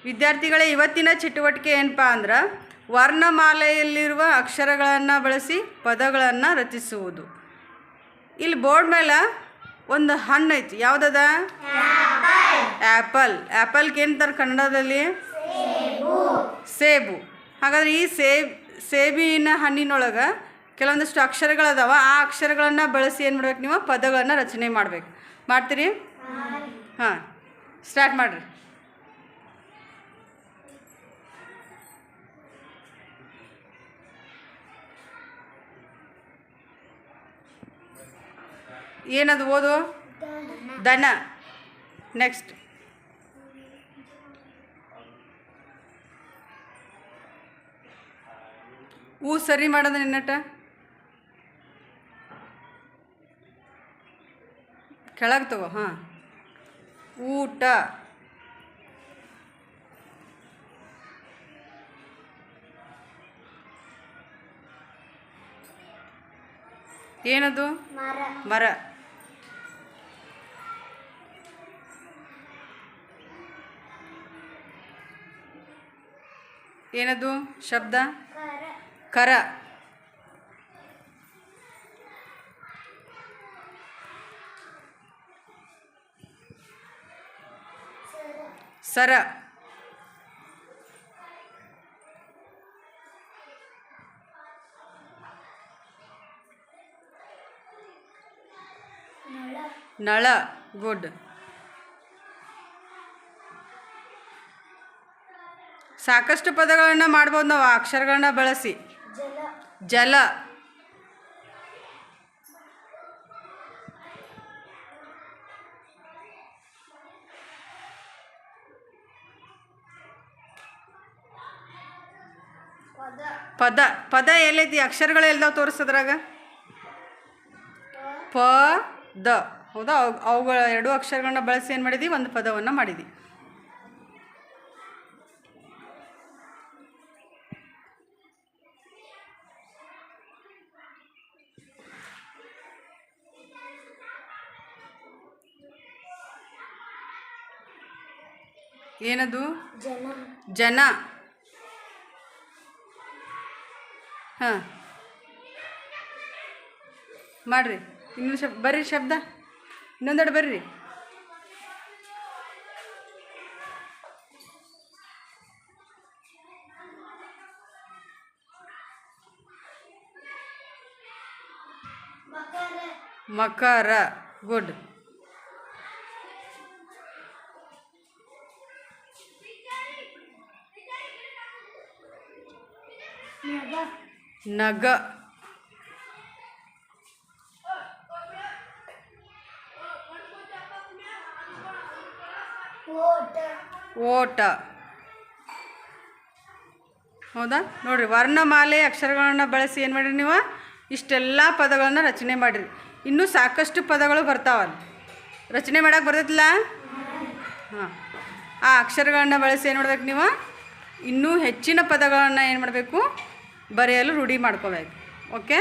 ವಿದ್ಯಾರ್ಥಿಗಳೇ, ಇವತ್ತಿನ ಚಟುವಟಿಕೆ ಏನಪ್ಪ ಅಂದ್ರೆ ವರ್ಣಮಾಲೆಯಲ್ಲಿರುವ ಅಕ್ಷರಗಳನ್ನು ಬಳಸಿ ಪದಗಳನ್ನು ರಚಿಸುವುದು. ಇಲ್ಲಿ ಬೋರ್ಡ್ ಮೇಲೆ ಒಂದು ಹಣ್ಣು ಐತಿ. ಯಾವುದದ? ಆ್ಯಪಲ್. ಆ್ಯಪಲ್ಗೆ ಏನಂತಾರೆ ಕನ್ನಡದಲ್ಲಿ? ಸೇಬು. ಹಾಗಾದ್ರೆ ಈ ಸೇಬಿನ ಹಣ್ಣಿನೊಳಗೆ ಕೆಲವೊಂದಷ್ಟು ಅಕ್ಷರಗಳದಾವ. ಆ ಅಕ್ಷರಗಳನ್ನು ಬಳಸಿ ಏನು ಮಾಡ್ಬೇಕು ನೀವು? ಪದಗಳನ್ನು ರಚನೆ ಮಾಡಬೇಕು. ಮಾಡ್ತೀರಿ? ಹಾಂ, ಸ್ಟಾರ್ಟ್ ಮಾಡಿರಿ. ಏನದು? ಓದು. ದನ. ನೆಕ್ಸ್ಟ್. ಸರಿ ಮಾಡೋದು ನಿನ್ನಟ ಕೆಳಗೆ ತಗೋ. ಹಾಂ, ಊಟ. ಏನದು? ಮರ. ಏನದು ಶಬ್ದ? ಕರ. ಸರ. ನಳ. ಗುಡ್. ಸಾಕಷ್ಟು ಪದಗಳನ್ನು ಮಾಡ್ಬೋದು ನಾವು ಅಕ್ಷರಗಳನ್ನ ಬಳಸಿ. ಜಲ. ಪದ. ಪದ ಎಲ್ಲೈತಿ? ಅಕ್ಷರಗಳು ಎಲ್ಲದಾವ ತೋರಿಸೋದ್ರಾಗ? ಪ ದ. ಹೌದಾ? ಅವುಗಳ ಎರಡು ಅಕ್ಷರಗಳನ್ನ ಬಳಸಿ ಏನು ಮಾಡಿದ್ವಿ? ಒಂದು ಪದವನ್ನು ಮಾಡಿದ್ವಿ. ಏನದು? ಜನ. ಹಾಂ, ಮಾಡ್ರಿ. ಇನ್ನೊಂದು ಬರ್ರಿ ಶಬ್ದ. ಇನ್ನೊಂದೆರಡು ಬರ್ರಿ. ಮಕರ. ಗುಡ್. ನಗ. ಓಟ. ಹೌದಾ? ನೋಡಿರಿ, ವರ್ಣಮಾಲೆ ಅಕ್ಷರಗಳನ್ನು ಬಳಸಿ ಏನು ಮಾಡಿರಿ ನೀವು? ಇಷ್ಟೆಲ್ಲ ಪದಗಳನ್ನು ರಚನೆ ಮಾಡಿರಿ. ಇನ್ನೂ ಸಾಕಷ್ಟು ಪದಗಳು ಬರ್ತಾವಲ್ಲ, ರಚನೆ ಮಾಡೋಕೆ ಬರ್ತೈತಿಲ್ಲ? ಹಾಂ, ಆ ಅಕ್ಷರಗಳನ್ನು ಬಳಸಿ ಏನು ಮಾಡ್ಬೇಕು ನೀವು? ಇನ್ನೂ ಹೆಚ್ಚಿನ ಪದಗಳನ್ನು ಏನು ಮಾಡಬೇಕು? ಬರೆಯಲು ರೂಢಿ ಮಾಡ್ಕೋಬೇಕು. ಓಕೆ.